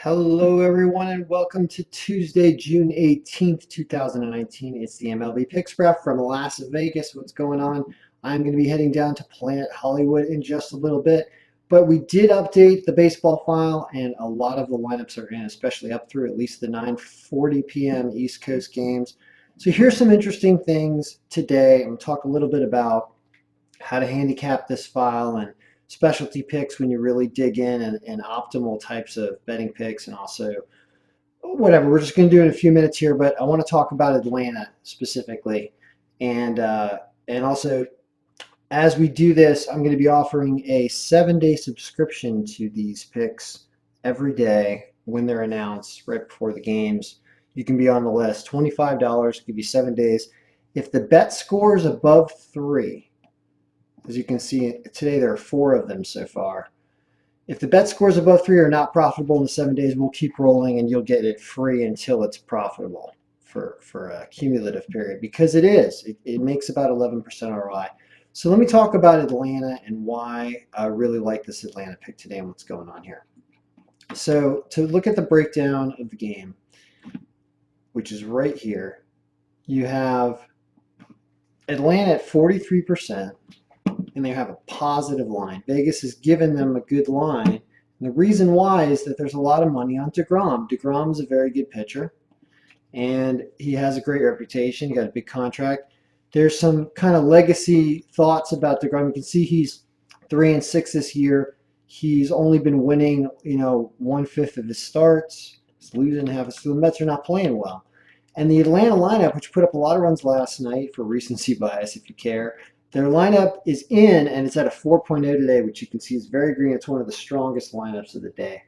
Hello, everyone, and welcome to Tuesday, June 18th, 2019. It's the MLB Picks Prep from Las Vegas. What's going on? I'm going to be heading down to Planet Hollywood in just a little bit, but we did update the baseball file, and a lot of the lineups are in, especially up through at least the 9:40 p.m. East Coast games. So here's some interesting things today. I'm going to talk a little bit about how to handicap this file and specialty picks when you really dig in and optimal types of betting picks, and also whatever. We're just going to do it in a few minutes here, but I want to talk about Atlanta specifically. And also, as we do this, I'm going to be offering a 7-day subscription to these picks every day when they're announced right before the games. You can be on the list. $25, give you 7 days. If the bet score is above 3, as you can see today, there are 4 of them so far. If the bet scores above 3 are not profitable in the 7 days, we'll keep rolling and you'll get it free until it's profitable for a cumulative period, because it is. It makes about 11% ROI. So let me talk about Atlanta and why I really like this Atlanta pick today and what's going on here. So to look at the breakdown of the game, which is right here, you have Atlanta at 43%. And they have a positive line. Vegas has given them a good line. And the reason why is that there's a lot of money on DeGrom. DeGrom is a very good pitcher, and he has a great reputation. He got a big contract. There's some kind of legacy thoughts about DeGrom. You can see he's 3-6 this year. He's only been winning, 1/5 of his starts. He's losing half. So the Mets are not playing well. And the Atlanta lineup, which put up a lot of runs last night for recency bias, if you care, their lineup is in, and it's at a 4.0 today, which you can see is very green. It's one of the strongest lineups of the day.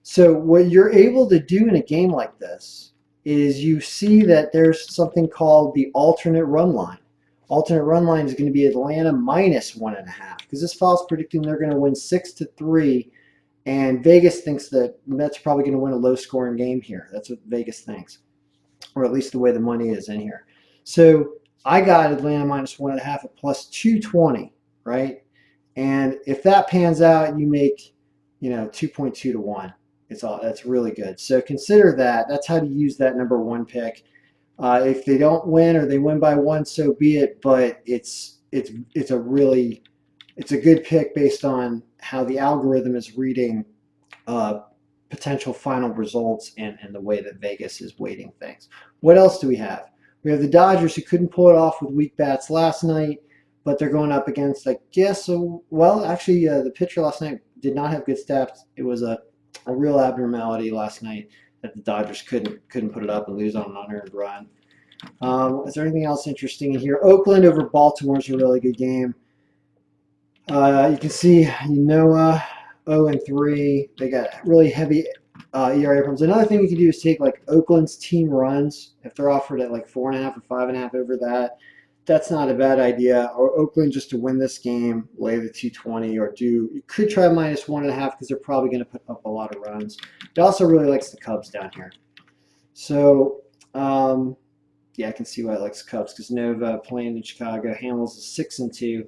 So what you're able to do in a game like this is you see that there's something called the alternate run line. Alternate run line is going to be Atlanta -1.5, because this file's predicting they're going to win 6-3, and Vegas thinks that the Mets are probably going to win a low-scoring game here. That's what Vegas thinks, or at least the way the money is in here. So I got Atlanta -1.5 at +220, right? And if that pans out, you make, 2.2 to 1. That's really good. So consider that. That's how to use that number 1 pick. If they don't win, or they win by 1, so be it. But it's a good pick based on how the algorithm is reading potential final results and the way that Vegas is weighting things. What else do we have? We have the Dodgers, who couldn't pull it off with weak bats last night, but they're going up against, the pitcher last night did not have good stats. It was a real abnormality last night that the Dodgers couldn't put it up and lose on an unearned run. Is there anything else interesting in here? Oakland over Baltimore is a really good game. You can see Noah 0-3. They got really heavy ERA problems. Another thing you can do is take Oakland's team runs. If they're offered at 4.5 or 5.5 over that, that's not a bad idea. Or Oakland just to win this game, lay the 220, or you could try -1.5, because they're probably going to put up a lot of runs. It also really likes the Cubs down here. So I can see why it likes the Cubs, because Nova playing in Chicago. Hamels is 6-2.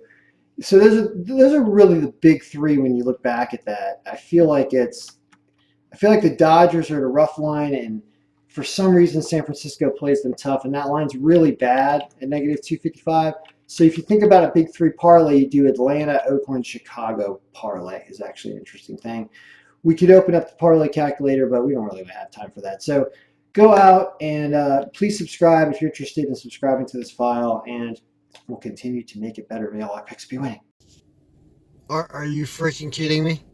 So those are really the big 3 when you look back at that. I feel like the Dodgers are at a rough line, and for some reason San Francisco plays them tough, and that line's really bad at -255. So if you think about a big 3 parlay, you do Atlanta, Oakland, Chicago parlay is actually an interesting thing. We could open up the parlay calculator, but we don't really have time for that. So go out and please subscribe if you're interested in subscribing to this file, and we'll continue to make it better. May all our picks be winning. Are you freaking kidding me?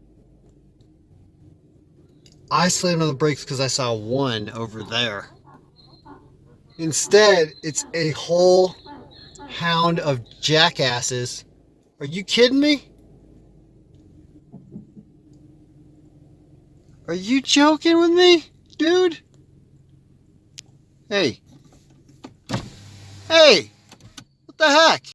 I slammed on the brakes because I saw 1 over there. Instead, it's a whole hound of jackasses. Are you kidding me? Are you joking with me, dude? Hey. Hey! What the heck?